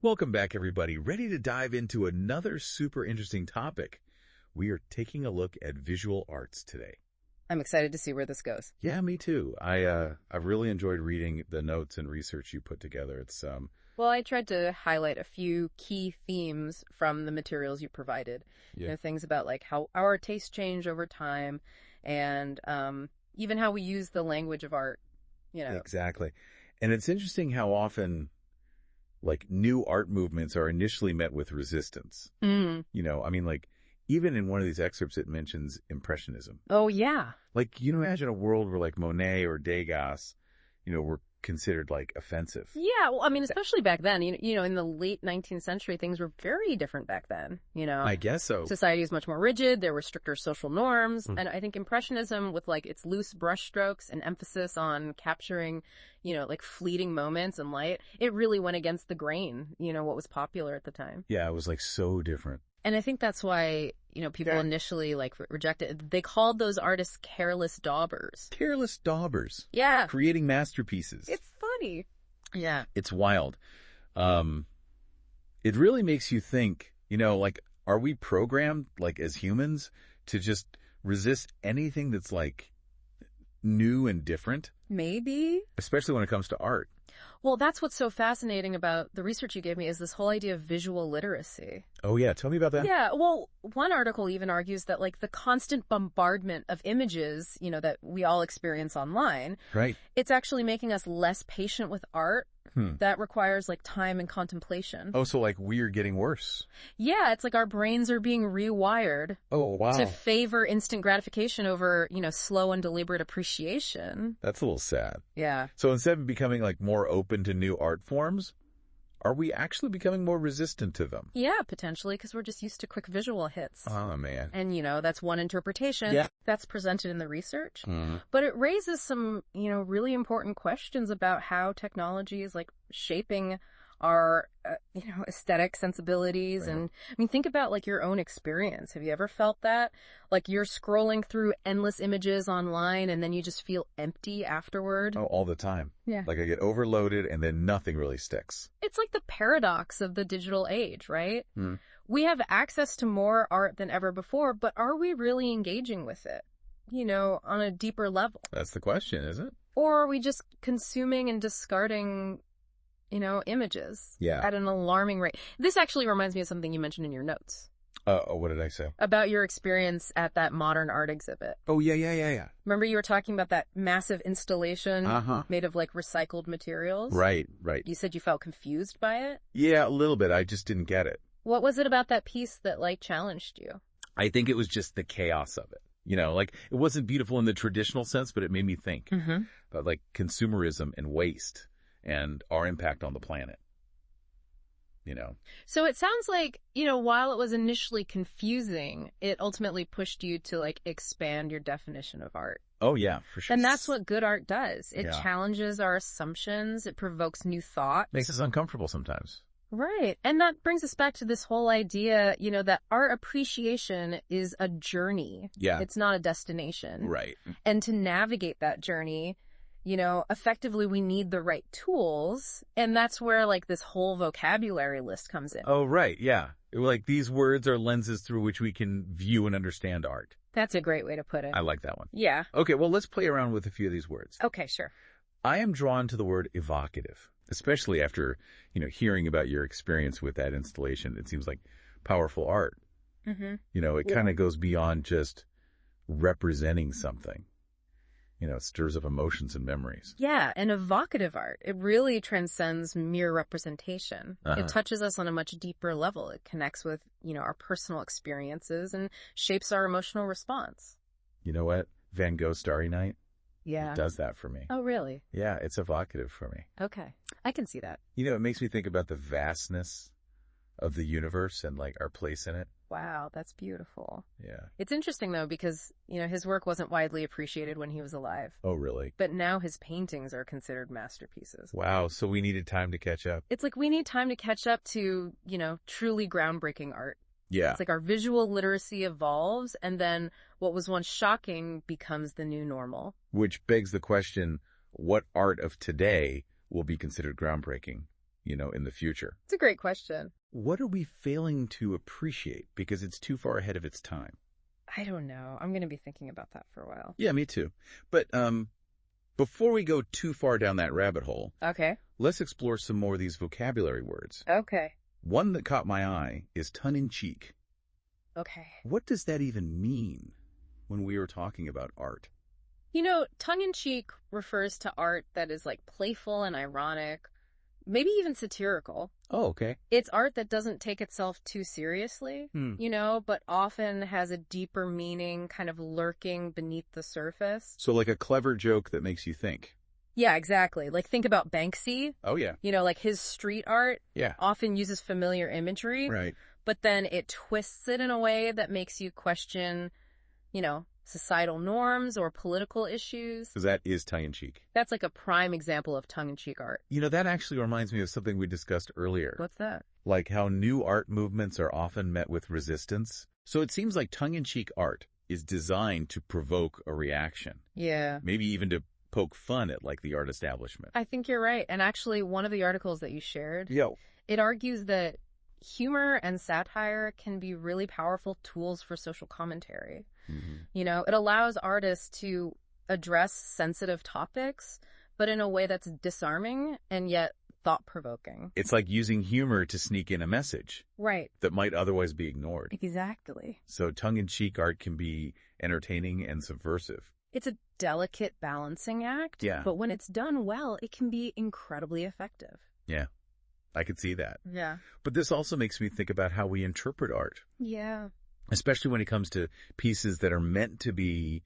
Welcome back, everybody. Ready to dive into another super interesting topic. We are taking a look at visual arts today. I'm excited to see where this goes. Yeah, me too. I've really enjoyed reading the notes and research you put together. Well, I tried to highlight a few key themes from the materials you provided. Yeah. Things about like how our tastes change over time and even how we use the language of art, Exactly. And it's interesting how often like new art movements are initially met with resistance. Mm. Even in one of these excerpts, it mentions Impressionism. Oh, yeah. Like, imagine a world where like Monet or Degas, were considered like offensive. Yeah. Well, especially back then, in the late 19th century, things were very different back then, I guess so. Society was much more rigid. There were stricter social norms. And I think Impressionism with like its loose brushstrokes and emphasis on capturing, like fleeting moments and light, it really went against the grain, what was popular at the time. Yeah, it was like so different. And I think that's why, people initially like rejected. They called those artists careless daubers. Careless daubers. Yeah. Creating masterpieces. It's funny. Yeah. It's wild. It really makes you think, are we programmed like as humans to just resist anything that's like new and different? Maybe. Especially when it comes to art. Well, that's what's so fascinating about the research you gave me is this whole idea of visual literacy. Oh, yeah. Tell me about that. Yeah. Well, one article even argues that like the constant bombardment of images, that we all experience online, right? It's actually making us less patient with art. That requires like time and contemplation. Oh, so like we're getting worse. Yeah, it's like our brains are being rewired. Oh, wow. To favor instant gratification over, slow and deliberate appreciation. That's a little sad. Yeah. So instead of becoming like more open to new art forms, are we actually becoming more resistant to them? Yeah, potentially, because we're just used to quick visual hits. Oh, man. And, that's one interpretation that's presented in the research. Mm-hmm. But it raises some, really important questions about how technology is, like, shaping our, aesthetic sensibilities. Right. And, think about, like, your own experience. Have you ever felt that? Like, you're scrolling through endless images online and then you just feel empty afterward? Oh, all the time. Yeah. Like I get overloaded and then nothing really sticks. It's like the paradox of the digital age, right? Mm. We have access to more art than ever before, but are we really engaging with it, on a deeper level? That's the question, isn't it? Or are we just consuming and discarding, images at an alarming rate? This actually reminds me of something you mentioned in your notes. What did I say? About your experience at that modern art exhibit. Oh, yeah. Remember you were talking about that massive installation made of like recycled materials? Right. You said you felt confused by it? Yeah, a little bit. I just didn't get it. What was it about that piece that like challenged you? I think it was just the chaos of it. Like it wasn't beautiful in the traditional sense, but it made me think about like consumerism and waste and our impact on the planet. So it sounds like, while it was initially confusing, it ultimately pushed you to like expand your definition of art. Oh, yeah, for sure. And that's what good art does. It challenges our assumptions. It provokes new thoughts. Makes us uncomfortable sometimes. Right. And that brings us back to this whole idea, that art appreciation is a journey. Yeah. It's not a destination. Right. And to navigate that journey, effectively we need the right tools. And that's where like this whole vocabulary list comes in. Oh, right. Yeah. Like these words are lenses through which we can view and understand art. That's a great way to put it. I like that one. Yeah. Okay. Well, let's play around with a few of these words. Okay, sure. I am drawn to the word evocative, especially after, hearing about your experience with that installation. It seems like powerful art. Mm-hmm. It kind of goes beyond just representing something. It stirs up emotions and memories. Yeah, and evocative art. It really transcends mere representation. It touches us on a much deeper level. It connects with, our personal experiences and shapes our emotional response. You know what? Van Gogh's Starry Night? Yeah. It does that for me. Oh, really? Yeah, it's evocative for me. Okay. I can see that. It makes me think about the vastness of the universe and like our place in it. Wow, that's beautiful. Yeah. It's interesting though because, his work wasn't widely appreciated when he was alive. Oh, really? But now his paintings are considered masterpieces. Wow, so we needed time to catch up. It's like we need time to catch up to, truly groundbreaking art. Yeah. It's like our visual literacy evolves and then what was once shocking becomes the new normal. Which begs the question, what art of today will be considered groundbreaking, in the future? It's a great question. What are we failing to appreciate because it's too far ahead of its time? I don't know. I'm going to be thinking about that for a while. Yeah, me too. But before we go too far down that rabbit hole, Okay. let's explore some more of these vocabulary words. Okay. One that caught my eye is tongue-in-cheek. Okay. What does that even mean when we are talking about art? Tongue-in-cheek refers to art that is like playful and ironic, maybe even satirical. Oh, okay. It's art that doesn't take itself too seriously, but often has a deeper meaning kind of lurking beneath the surface. So like a clever joke that makes you think. Yeah, exactly. Like think about Banksy. Oh, yeah. Like his street art often uses familiar imagery. Right. But then it twists it in a way that makes you question, societal norms or political issues. Because that is tongue-in-cheek. That's like a prime example of tongue-in-cheek art. That actually reminds me of something we discussed earlier. What's that? Like how new art movements are often met with resistance. So it seems like tongue-in-cheek art is designed to provoke a reaction. Yeah. Maybe even to poke fun at like the art establishment. I think you're right. And actually one of the articles that you shared, it argues that humor and satire can be really powerful tools for social commentary. It allows artists to address sensitive topics, but in a way that's disarming and yet thought-provoking. It's like using humor to sneak in a message. Right. That might otherwise be ignored. Exactly. So tongue-in-cheek art can be entertaining and subversive. It's a delicate balancing act, but when it's done well, it can be incredibly effective. Yeah, I could see that. Yeah. But this also makes me think about how we interpret art. Yeah. Especially when it comes to pieces that are meant to be,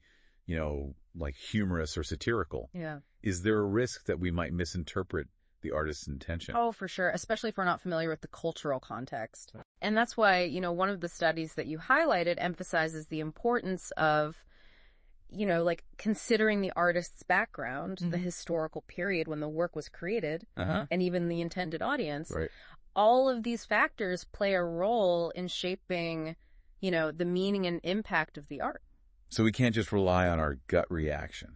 like humorous or satirical. Yeah. Is there a risk that we might misinterpret the artist's intention? Oh, for sure, especially if we're not familiar with the cultural context. And that's why, one of the studies that you highlighted emphasizes the importance of, like considering the artist's background, the historical period when the work was created, and even the intended audience. Right. All of these factors play a role in shaping the meaning and impact of the art. So we can't just rely on our gut reaction.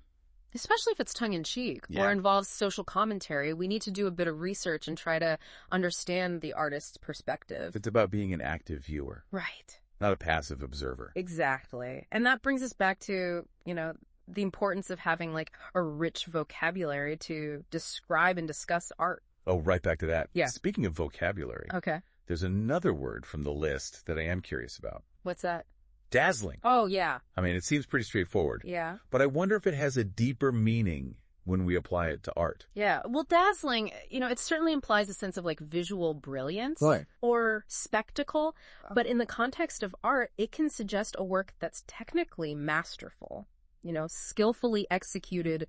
Especially if it's tongue-in-cheek or involves social commentary. We need to do a bit of research and try to understand the artist's perspective. It's about being an active viewer. Right. Not a passive observer. Exactly. And that brings us back to, the importance of having like a rich vocabulary to describe and discuss art. Oh, right back to that. Yeah. Speaking of vocabulary. Okay. There's another word from the list that I am curious about. What's that? Dazzling. Oh, yeah. I mean, it seems pretty straightforward. Yeah. But I wonder if it has a deeper meaning when we apply it to art. Yeah. Well, dazzling, it certainly implies a sense of like visual brilliance or spectacle. But in the context of art, it can suggest a work that's technically masterful, skillfully executed,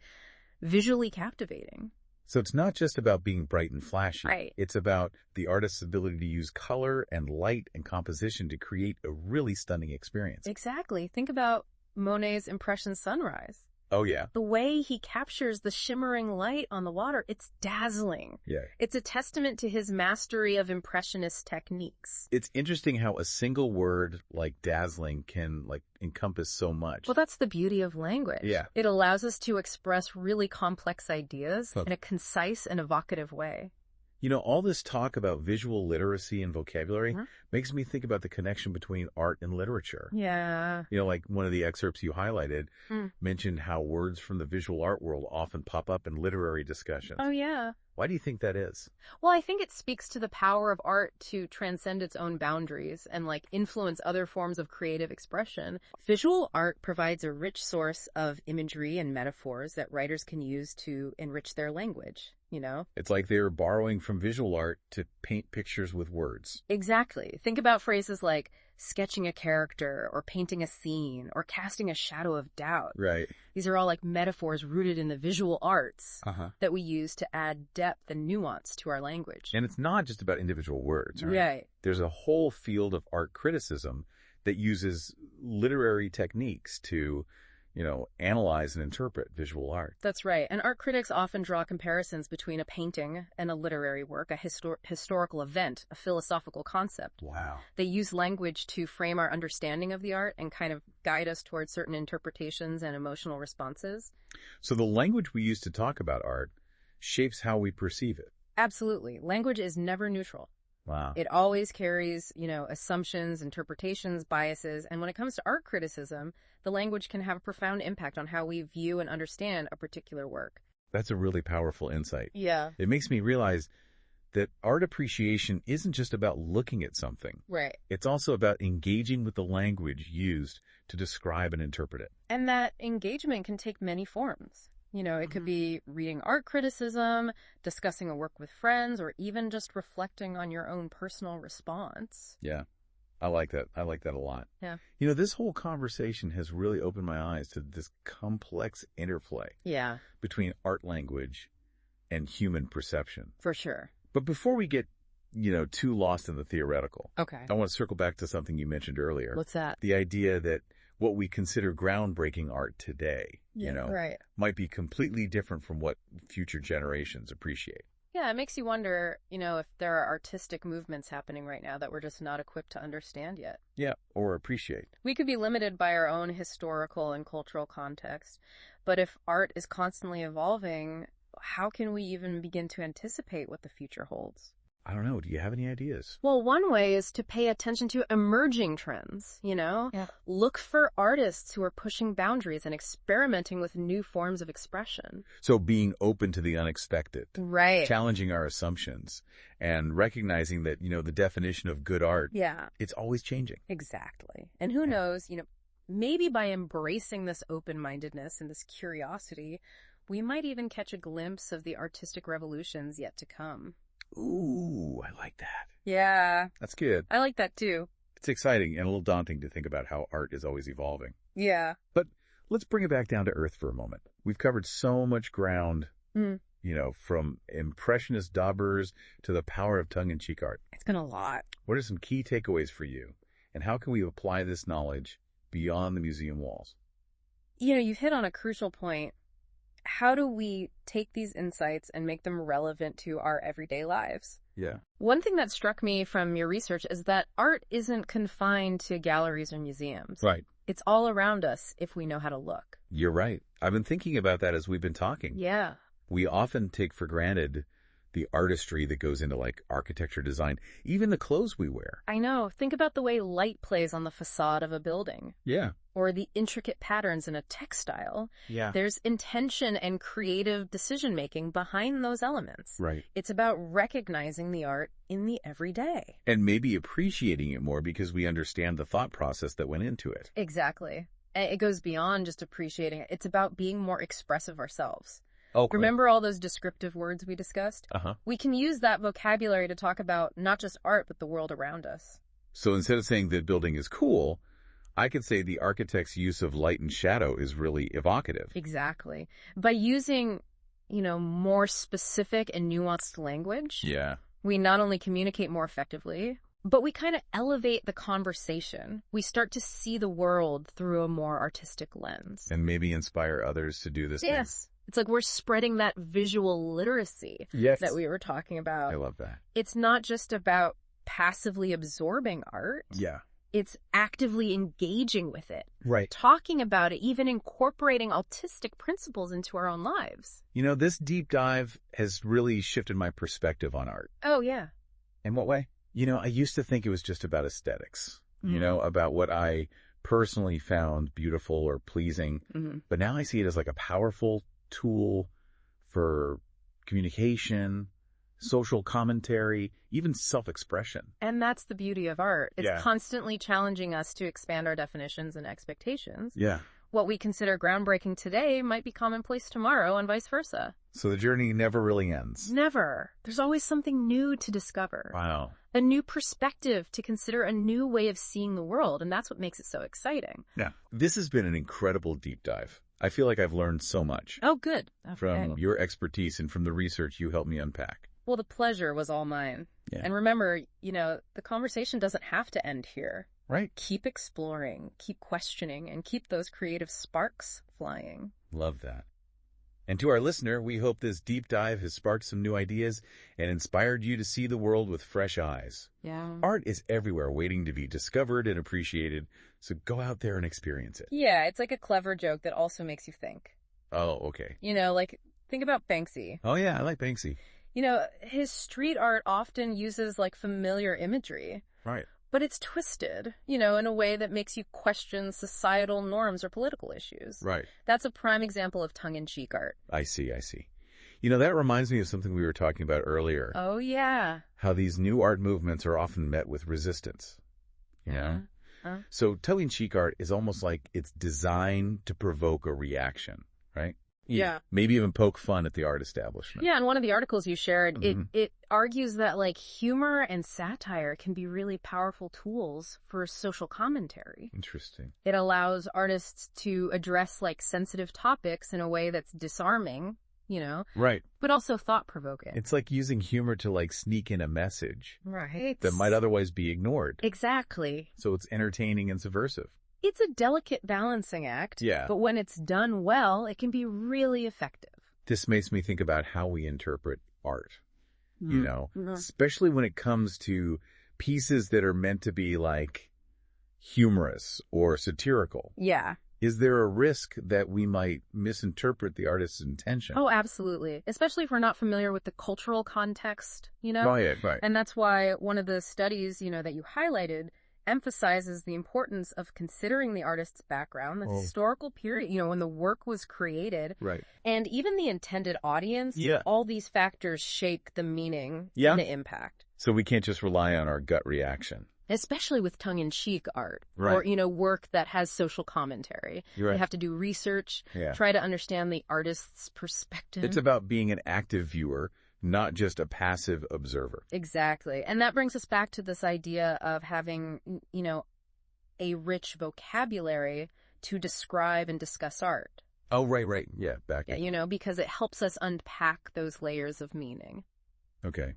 visually captivating. So it's not just about being bright and flashy. Right. It's about the artist's ability to use color and light and composition to create a really stunning experience. Exactly. Think about Monet's Impression Sunrise. Oh, yeah. The way he captures the shimmering light on the water, it's dazzling. Yeah. It's a testament to his mastery of impressionist techniques. It's interesting how a single word like dazzling can encompass so much. Well, that's the beauty of language. Yeah. It allows us to express really complex ideas in a concise and evocative way. All this talk about visual literacy and vocabulary makes me think about the connection between art and literature. Yeah. Like one of the excerpts you highlighted mentioned how words from the visual art world often pop up in literary discussions. Oh, yeah. Why do you think that is? Well, I think it speaks to the power of art to transcend its own boundaries and influence other forms of creative expression. Visual art provides a rich source of imagery and metaphors that writers can use to enrich their language. It's like they're borrowing from visual art to paint pictures with words. Exactly. Think about phrases like sketching a character or painting a scene or casting a shadow of doubt. Right. These are all metaphors rooted in the visual arts that we use to add depth and nuance to our language. And it's not just about individual words, right? Right. There's a whole field of art criticism that uses literary techniques to analyze and interpret visual art. That's right. And art critics often draw comparisons between a painting and a literary work, a historical event, a philosophical concept. Wow. They use language to frame our understanding of the art and kind of guide us towards certain interpretations and emotional responses. So the language we use to talk about art shapes how we perceive it. Absolutely. Language is never neutral. Wow. It always carries, assumptions, interpretations, biases. And when it comes to art criticism, the language can have a profound impact on how we view and understand a particular work. That's a really powerful insight. Yeah. It makes me realize that art appreciation isn't just about looking at something. Right. It's also about engaging with the language used to describe and interpret it. And that engagement can take many forms. It could be reading art criticism, discussing a work with friends, or even just reflecting on your own personal response. Yeah, I like that. I like that a lot. Yeah. This whole conversation has really opened my eyes to this complex interplay between art language and human perception. For sure. But before we get, too lost in the theoretical, okay, I want to circle back to something you mentioned earlier. What's that? The idea that what we consider groundbreaking art today, right, might be completely different from what future generations appreciate. Yeah, it makes you wonder, if there are artistic movements happening right now that we're just not equipped to understand yet. Yeah, or appreciate. We could be limited by our own historical and cultural context, but if art is constantly evolving, how can we even begin to anticipate what the future holds? I don't know. Do you have any ideas? Well, one way is to pay attention to emerging trends, Yeah. Look for artists who are pushing boundaries and experimenting with new forms of expression. So being open to the unexpected. Right. Challenging our assumptions and recognizing that, the definition of good art, it's always changing. Exactly. And who knows, maybe by embracing this open-mindedness and this curiosity, we might even catch a glimpse of the artistic revolutions yet to come. Ooh, I like that. Yeah. That's good. I like that too. It's exciting and a little daunting to think about how art is always evolving. Yeah. But let's bring it back down to earth for a moment. We've covered so much ground, from impressionist daubers to the power of tongue-in-cheek art. It's been a lot. What are some key takeaways for you? And how can we apply this knowledge beyond the museum walls? You've hit on a crucial point. How do we take these insights and make them relevant to our everyday lives? Yeah. One thing that struck me from your research is that art isn't confined to galleries or museums. Right. It's all around us if we know how to look. You're right. I've been thinking about that as we've been talking. Yeah. We often take for granted the artistry that goes into architecture design, even the clothes we wear. I know. Think about the way light plays on the facade of a building. Yeah. Or the intricate patterns in a textile. Yeah. There's intention and creative decision-making behind those elements. Right. It's about recognizing the art in the everyday. And maybe appreciating it more because we understand the thought process that went into it. Exactly. And it goes beyond just appreciating it. It's about being more expressive ourselves. Okay. Remember all those descriptive words we discussed? We can use that vocabulary to talk about not just art, but the world around us. So instead of saying the building is cool, I could say the architect's use of light and shadow is really evocative. Exactly. By using, more specific and nuanced language, we not only communicate more effectively, but we kind of elevate the conversation. We start to see the world through a more artistic lens. And maybe inspire others to do this. Yes. It's like we're spreading that visual literacy that we were talking about. I love that. It's not just about passively absorbing art. Yeah. It's actively engaging with it. Right. Talking about it, even incorporating autistic principles into our own lives. This deep dive has really shifted my perspective on art. Oh, yeah. In what way? I used to think it was just about aesthetics, about what I personally found beautiful or pleasing. But now I see it as like a powerful tool for communication, social commentary, even self-expression. And that's the beauty of art. It's constantly challenging us to expand our definitions and expectations. Yeah. What we consider groundbreaking today might be commonplace tomorrow and vice versa. So the journey never really ends. Never. There's always something new to discover. Wow. A new perspective to consider, a new way of seeing the world, and that's what makes it so exciting. Yeah. This has been an incredible deep dive. I feel like I've learned so much. Oh, good. Okay. From your expertise and from the research you helped me unpack. Well, the pleasure was all mine. Yeah. And remember, the conversation doesn't have to end here. Right. Keep exploring, keep questioning, and keep those creative sparks flying. Love that. And to our listener, we hope this deep dive has sparked some new ideas and inspired you to see the world with fresh eyes. Yeah. Art is everywhere waiting to be discovered and appreciated, so go out there and experience it. Yeah, it's like a clever joke that also makes you think. Oh, okay. Think about Banksy. Oh, yeah, I like Banksy. His street art often uses like familiar imagery. Right. But it's twisted, in a way that makes you question societal norms or political issues. Right. That's a prime example of tongue-in-cheek art. I see. That reminds me of something we were talking about earlier. Oh, yeah. How these new art movements are often met with resistance. So tongue-in-cheek art is almost like it's designed to provoke a reaction, right? Yeah. Maybe even poke fun at the art establishment. Yeah, in one of the articles you shared, it argues that like humor and satire can be really powerful tools for social commentary. Interesting. It allows artists to address like sensitive topics in a way that's disarming, Right. but also thought-provoking. It's like using humor to like sneak in a message. Right. That might otherwise be ignored. Exactly. So it's entertaining and subversive. It's a delicate balancing act. Yeah. But when it's done well, it can be really effective. This makes me think about how we interpret art, especially when it comes to pieces that are meant to be like humorous or satirical. Yeah. Is there a risk that we might misinterpret the artist's intention? Oh, absolutely. Especially if we're not familiar with the cultural context, Right. And that's why one of the studies, that you highlighted emphasizes the importance of considering the artist's background, the historical period, when the work was created. Right. And even the intended audience. Yeah. All these factors shape the meaning and the impact. So we can't just rely on our gut reaction. Especially with tongue-in-cheek art. Right. Or, work that has social commentary. You're right. You have to do research, Yeah. try to understand the artist's perspective. It's about being an active viewer, not just a passive observer. Exactly. And that brings us back to this idea of having, a rich vocabulary to describe and discuss art. Oh, right. Yeah, Because it helps us unpack those layers of meaning. Okay,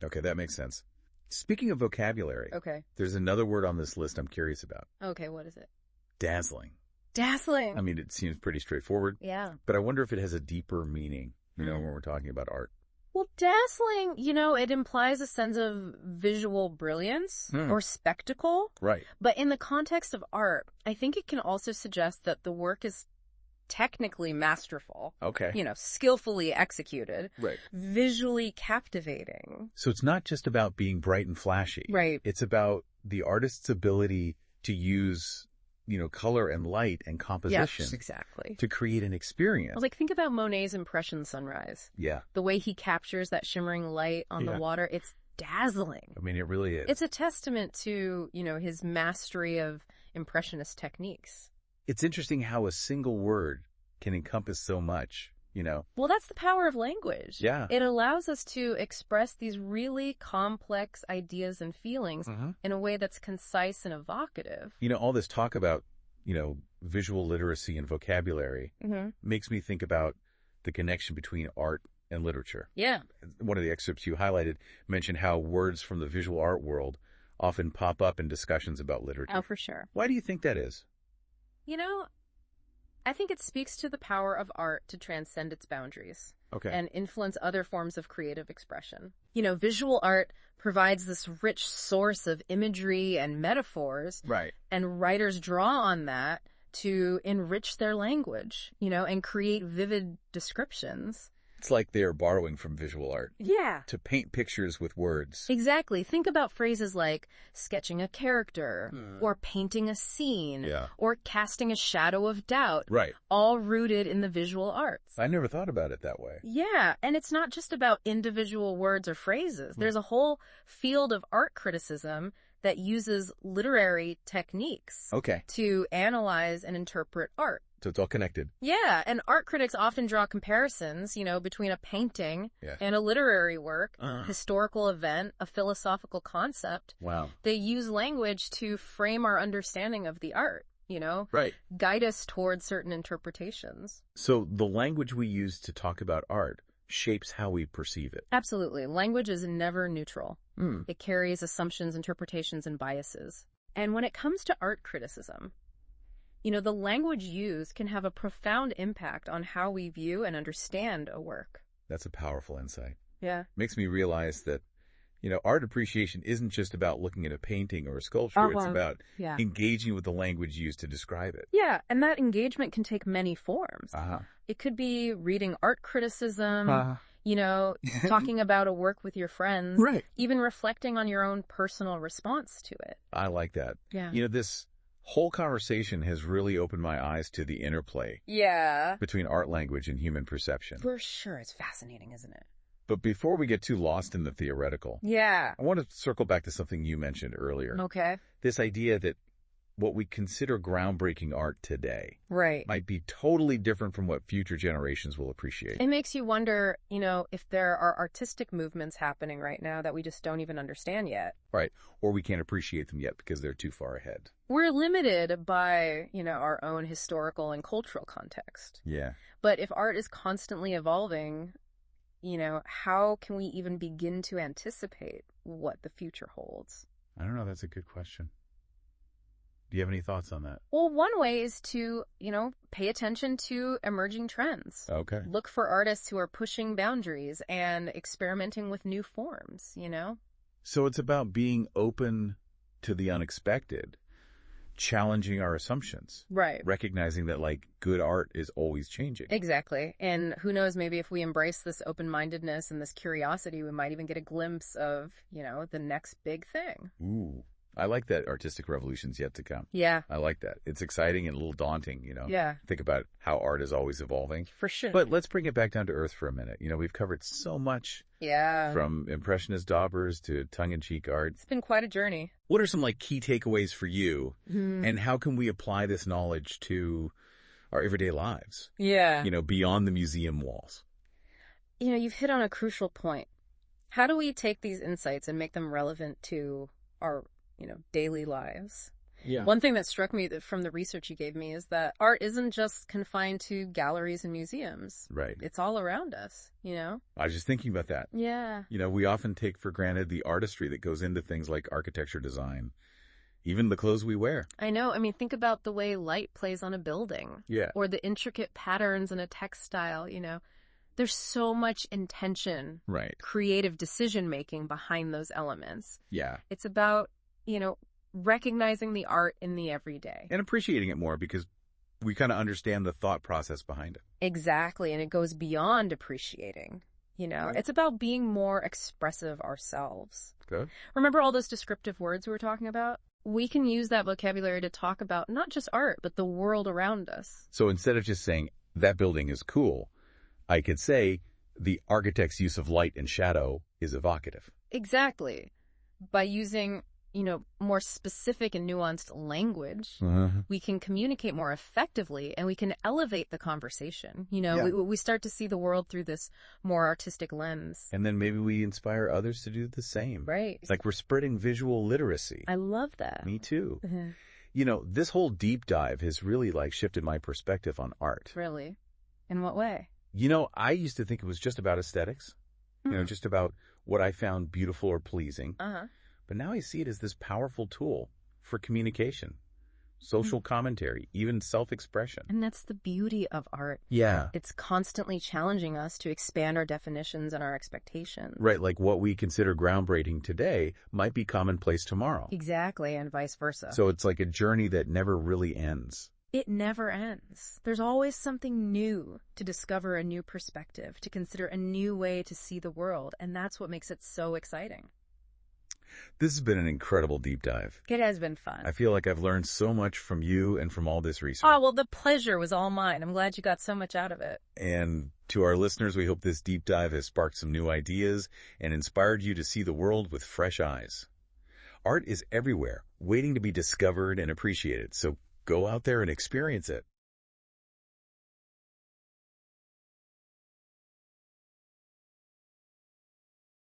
that makes sense. Speaking of vocabulary, there's another word on this list I'm curious about. Okay, what is it? Dazzling. Dazzling. I mean, it seems pretty straightforward. Yeah. But I wonder if it has a deeper meaning, when we're talking about art. Well, dazzling, it implies a sense of visual brilliance or spectacle. Right. But in the context of art, I think it can also suggest that the work is technically masterful. Okay. Skillfully executed. Right. Visually captivating. So it's not just about being bright and flashy. Right. It's about the artist's ability to use, color and light and composition. Yes, exactly. To create an experience. Like, think about Monet's Impression Sunrise. Yeah. The way he captures that shimmering light on the water, it's dazzling. I mean, it really is. It's a testament to, his mastery of Impressionist techniques. It's interesting how a single word can encompass so much, Well, that's the power of language. Yeah. It allows us to express these really complex ideas and feelings in a way that's concise and evocative. All this talk about, visual literacy and vocabulary makes me think about the connection between art and literature. Yeah. One of the excerpts you highlighted mentioned how words from the visual art world often pop up in discussions about literature. Oh, for sure. Why do you think that is? I think it speaks to the power of art to transcend its boundaries. Okay. And influence other forms of creative expression. Visual art provides this rich source of imagery and metaphors. Right. And writers draw on that to enrich their language, and create vivid descriptions. It's like they're borrowing from visual art. Yeah. To paint pictures with words. Exactly. Think about phrases like sketching a character, or painting a scene, or casting a shadow of doubt. Right. All rooted in the visual arts. I never thought about it that way. Yeah. And it's not just about individual words or phrases. There's a whole field of art criticism that uses literary techniques to analyze and interpret art. So it's all connected. Yeah, and art critics often draw comparisons, between a painting and a literary work, historical event, a philosophical concept. Wow. They use language to frame our understanding of the art, Right. Guide us towards certain interpretations. So the language we use to talk about art shapes how we perceive it. Absolutely. Language is never neutral. It carries assumptions, interpretations, and biases. And when it comes to art criticism, the language used can have a profound impact on how we view and understand a work. That's a powerful insight. Yeah. Makes me realize that, art appreciation isn't just about looking at a painting or a sculpture. It's about engaging with the language used to describe it. Yeah, and that engagement can take many forms. It could be reading art criticism. you know, talking about a work with your friends, Right. even reflecting on your own personal response to it. I like that. Yeah. You know, this whole conversation has really opened my eyes to the interplay Yeah. between art language and human perception. For sure. It's fascinating, isn't it? But before we get too lost in the theoretical, Yeah. I want to circle back to something you mentioned earlier. Okay. This idea that what we consider groundbreaking art today Right. might be totally different from what future generations will appreciate. It makes you wonder, you know, if there are artistic movements happening right now that we just don't even understand yet. Right. Or we can't appreciate them yet because they're too far ahead. We're limited by, you know, our own historical and cultural context. Yeah. But if art is constantly evolving, you know, how can we even begin to anticipate what the future holds? I don't know. That's a good question. Do you have any thoughts on that? Well, one way is to, you know, pay attention to emerging trends. Okay. Look for artists who are pushing boundaries and experimenting with new forms, you know? So it's about being open to the unexpected, challenging our assumptions. Right. Recognizing that, like, good art is always changing. Exactly. And who knows, maybe if we embrace this open-mindedness and this curiosity, we might even get a glimpse of, you know, the next big thing. Ooh. I like that artistic revolution's yet to come. Yeah. I like that. It's exciting and a little daunting, you know? Yeah. Think about how art is always evolving. For sure. But let's bring it back down to earth for a minute. You know, we've covered so much Yeah. from impressionist daubers to tongue-in-cheek art. It's been quite a journey. What are some, like, key takeaways for you? And how can we apply this knowledge to our everyday lives? Yeah. You know, beyond the museum walls. You know, you've hit on a crucial point. How do we take these insights and make them relevant to our, you know, daily lives? Yeah. One thing that struck me from the research you gave me is that art isn't just confined to galleries and museums. Right. It's all around us, you know? I was just thinking about that. Yeah. You know, we often take for granted the artistry that goes into things like architecture design, even the clothes we wear. I know. I mean, think about the way light plays on a building. Yeah. Or the intricate patterns in a textile, you know? There's so much intention, Right. creative decision-making behind those elements. Yeah. It's about, you know, recognizing the art in the everyday. And appreciating it more because we kind of understand the thought process behind it. Exactly. And it goes beyond appreciating, you know? Right. It's about being more expressive ourselves. Good. Remember all those descriptive words we were talking about? We can use that vocabulary to talk about not just art, but the world around us. So instead of just saying, that building is cool, I could say, the architect's use of light and shadow is evocative. Exactly. By using, you know, more specific and nuanced language, we can communicate more effectively and we can elevate the conversation. You know, Yeah. we start to see the world through this more artistic lens. And then maybe we inspire others to do the same. Right. It's like we're spreading visual literacy. I love that. Me too. Mhm. You know, this whole deep dive has really, like, shifted my perspective on art. Really? In what way? You know, I used to think it was just about aesthetics, you know, just about what I found beautiful or pleasing. Uh-huh. But now I see it as this powerful tool for communication, social commentary, even self-expression. And that's the beauty of art. Yeah. It's constantly challenging us to expand our definitions and our expectations. Right, like what we consider groundbreaking today might be commonplace tomorrow. Exactly, and vice versa. So it's like a journey that never really ends. It never ends. There's always something new to discover, a new perspective, to consider a new way to see the world, and that's what makes it so exciting. This has been an incredible deep dive. It has been fun. I feel like I've learned so much from you and from all this research. Oh, well, the pleasure was all mine. I'm glad you got so much out of it. And to our listeners, we hope this deep dive has sparked some new ideas and inspired you to see the world with fresh eyes. Art is everywhere, waiting to be discovered and appreciated, so go out there and experience it.